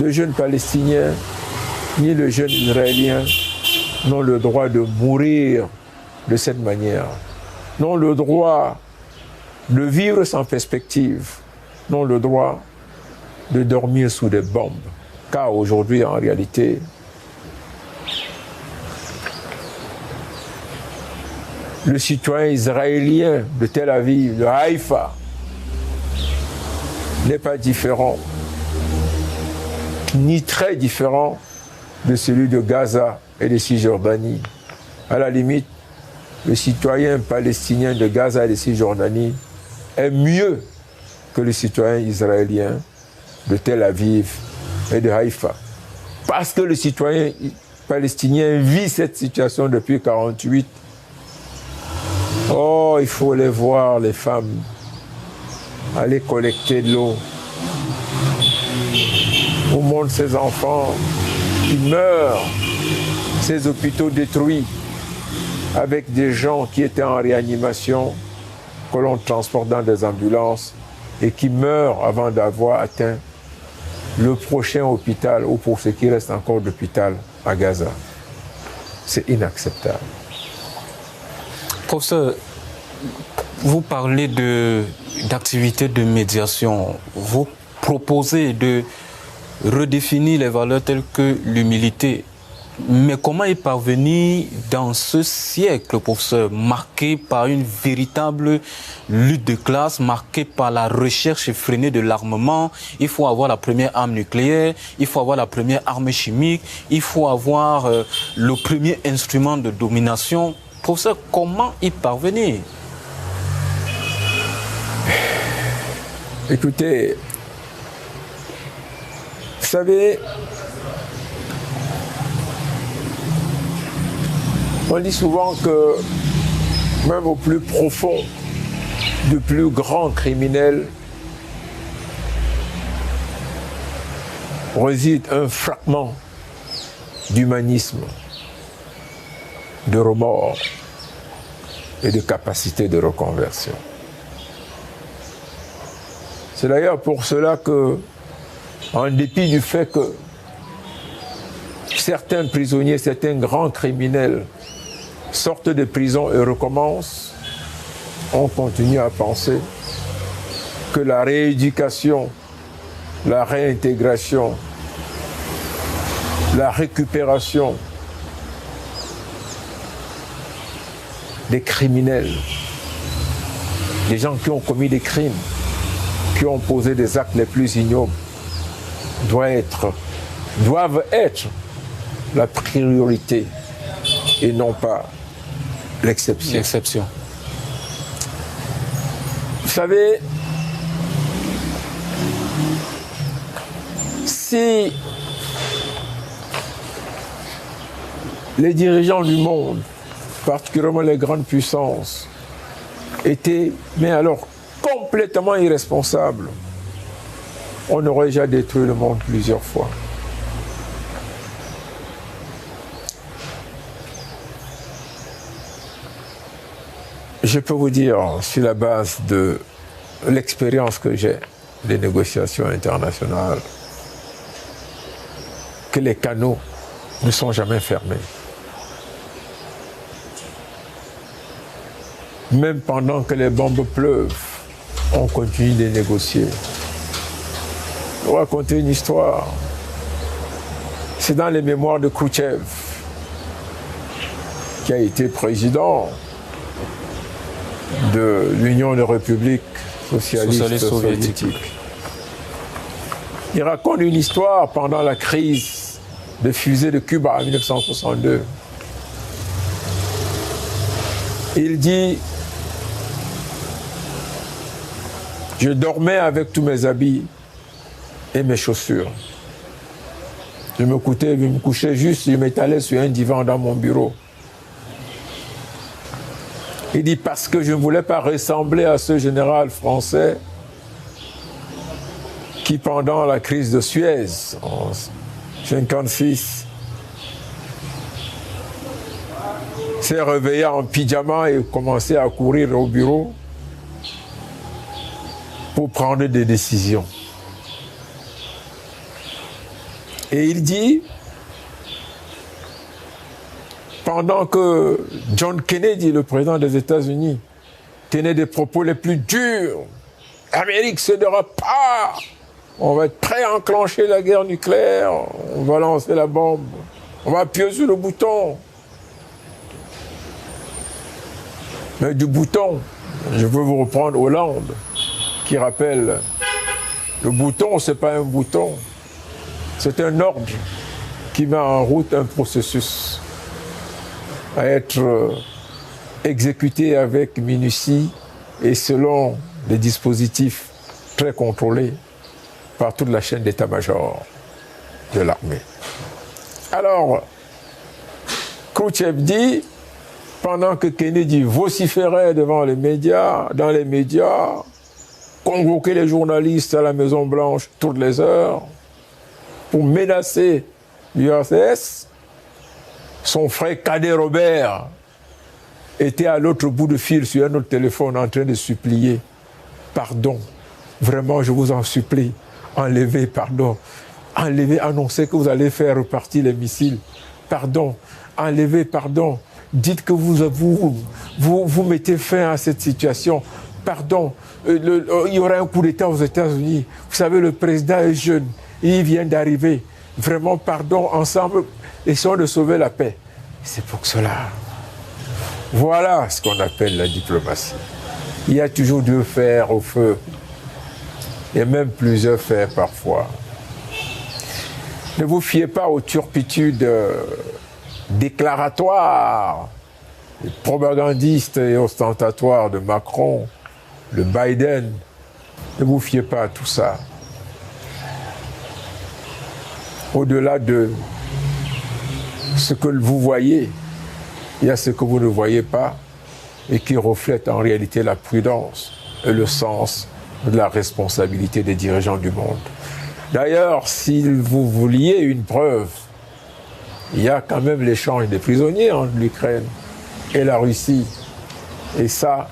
le jeune Palestinien, ni le jeune Israélien n'ont le droit de mourir de cette manière, n'ont le droit de vivre sans perspective, n'ont le droit de dormir sous des bombes. Car aujourd'hui, en réalité, le citoyen israélien de Tel Aviv, de Haïfa, n'est pas différent, ni très différent de celui de Gaza et de Cisjordanie. À la limite, le citoyen palestinien de Gaza et de Cisjordanie est mieux que le citoyen israélien de Tel Aviv et de Haïfa. Parce que le citoyen palestinien vit cette situation depuis 1948. Oh, il faut les voir, les femmes, aller collecter de l'eau. Vous montre ces enfants qui meurent, ces hôpitaux détruits, avec des gens qui étaient en réanimation, que l'on transporte dans des ambulances et qui meurent avant d'avoir atteint le prochain hôpital ou pour ce qui reste encore d'hôpital à Gaza. C'est inacceptable.
Professeur, vous parlez d'activités de médiation. Vous proposez de redéfinir les valeurs telles que l'humilité. Mais comment y parvenir dans ce siècle, professeur, marqué par une véritable lutte de classe, marqué par la recherche effrénée de l'armement? Il faut avoir la première arme nucléaire, il faut avoir la première arme chimique, il faut avoir le premier instrument de domination. Professeur, comment y parvenir?
Écoutez, vous savez, on dit souvent que même au plus profond du plus grand criminel réside un fragment d'humanisme, de remords et de capacité de reconversion. C'est d'ailleurs pour cela que, en dépit du fait que certains prisonniers, certains grands criminels sortent de prison et recommencent, on continue à penser que la rééducation, la réintégration, la récupération des criminels, des gens qui ont commis des crimes, qui ont posé des actes les plus ignobles, doivent être la priorité et non pas l'exception. Vous savez, si les dirigeants du monde, particulièrement les grandes puissances, étaient, mais alors complètement irresponsables, on aurait déjà détruit le monde plusieurs fois. Je peux vous dire, sur la base de l'expérience que j'ai des négociations internationales, que les canaux ne sont jamais fermés. Même pendant que les bombes pleuvent, on continue de négocier. Je vais vous raconter une histoire. C'est dans les mémoires de Khrouchtchev, qui a été président de l'Union des républiques socialistes soviétiques. Il raconte une histoire pendant la crise de fusée de Cuba en 1962. Il dit: je dormais avec tous mes habits et mes chaussures. Je me couchais juste, je m'étalais sur un divan dans mon bureau. Il dit: parce que je ne voulais pas ressembler à ce général français qui, pendant la crise de Suez, en 1956, s'est réveillé en pyjama et commençait à courir au bureau pour prendre des décisions. Et il dit, pendant que John Kennedy, le président des États-Unis, tenait des propos les plus durs, l'Amérique ne cédera pas, on va être prêt à enclencher la guerre nucléaire, on va lancer la bombe, on va appuyer sur le bouton. Mais du bouton, je veux vous reprendre Hollande, qui rappelle, le bouton, ce n'est pas un bouton, c'est un ordre qui met en route un processus à être exécuté avec minutie et selon des dispositifs très contrôlés par toute la chaîne d'état-major de l'armée. Alors, Khrouchtchev dit, pendant que Kennedy vociférait devant les médias, dans les médias, convoquait les journalistes à la Maison-Blanche toutes les heures, pour menacer l'URSS. Son frère cadet Robert était à l'autre bout du fil sur un autre téléphone en train de supplier. Pardon, vraiment je vous en supplie, enlevez, pardon. Enlevez, annoncez que vous allez faire repartir les missiles. Pardon, enlevez, pardon. Dites que vous mettez fin à cette situation. Pardon, il y aura un coup d'État aux États-Unis. Vous savez, le président est jeune, il vient d'arriver. Vraiment, pardon, ensemble, essayons de sauver la paix. C'est pour cela. Voilà ce qu'on appelle la diplomatie. Il y a toujours 2 fers au feu, et même plusieurs fers parfois. Ne vous fiez pas aux turpitudes déclaratoires, propagandistes et ostentatoires de Macron, de Biden. Ne vous fiez pas à tout ça. Au-delà de ce que vous voyez, il y a ce que vous ne voyez pas et qui reflète en réalité la prudence et le sens de la responsabilité des dirigeants du monde. D'ailleurs, si vous vouliez une preuve, il y a quand même l'échange des prisonniers entre l'Ukraine et la Russie. Et ça,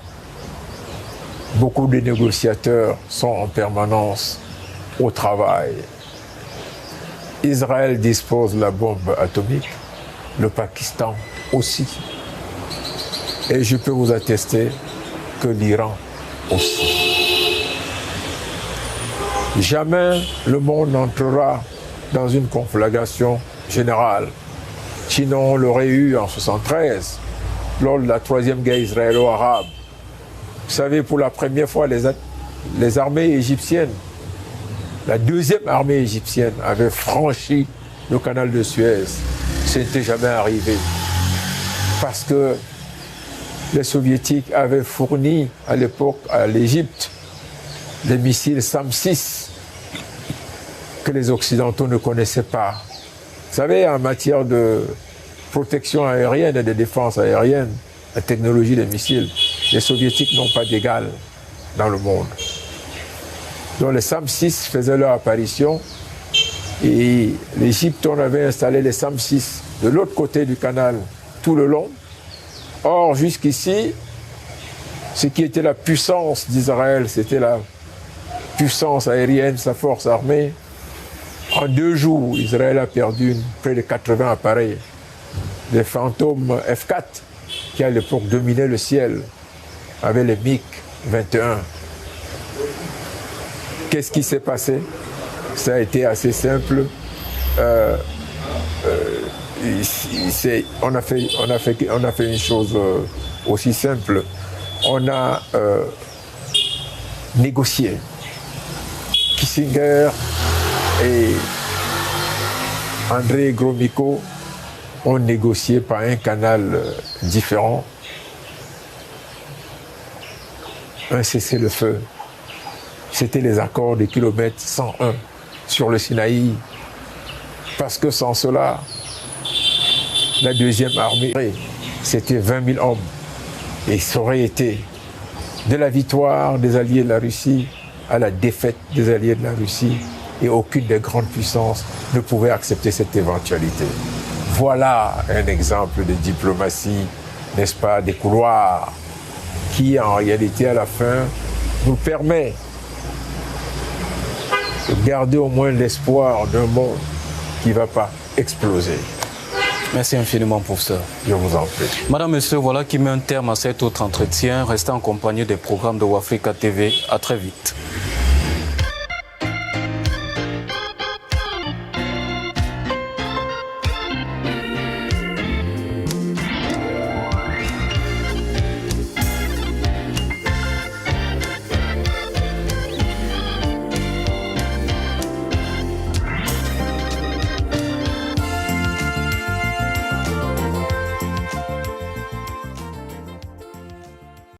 beaucoup de négociateurs sont en permanence au travail. Israël dispose de la bombe atomique, le Pakistan aussi. Et je peux vous attester que l'Iran aussi. Jamais le monde n'entrera dans une conflagration générale. Sinon, on l'aurait eu en 1973, lors de la 3e guerre israélo-arabe. Vous savez, pour la première fois, les armées égyptiennes, la 2e armée égyptienne avait franchi le canal de Suez. Ce n'était jamais arrivé. Parce que les soviétiques avaient fourni à l'époque à l'Égypte des missiles SAM-6 que les Occidentaux ne connaissaient pas. Vous savez, en matière de protection aérienne et de défense aérienne, la technologie des missiles, les soviétiques n'ont pas d'égal dans le monde. Donc les SAM-6 faisaient leur apparition et l'Égypte, on avait installé les SAM-6 de l'autre côté du canal tout le long. Or, jusqu'ici, ce qui était la puissance d'Israël, c'était la puissance aérienne, sa force armée. En 2 jours, Israël a perdu près de 80 appareils. Les fantômes F-4, qui à l'époque dominaient le ciel, avec les MiG-21. Qu'est-ce qui s'est passé? Ça a été assez simple. On a fait une chose aussi simple. On a négocié. Kissinger et André Gromyko ont négocié par un canal différent un cessez-le-feu. C'était les accords de kilomètre 101 sur le Sinaï. Parce que sans cela, la 2e armée, c'était 20 000 hommes. Et ça aurait été de la victoire des alliés de la Russie à la défaite des alliés de la Russie. Et aucune des grandes puissances ne pouvait accepter cette éventualité. Voilà un exemple de diplomatie, n'est-ce pas, des couloirs, qui en réalité à la fin nous permet de garder au moins l'espoir d'un monde qui ne va pas exploser.
Merci infiniment, professeur.
Je vous en prie.
Madame, Monsieur, voilà qui met un terme à cet autre entretien. Restez en compagnie des programmes de Wafrika TV. À très vite.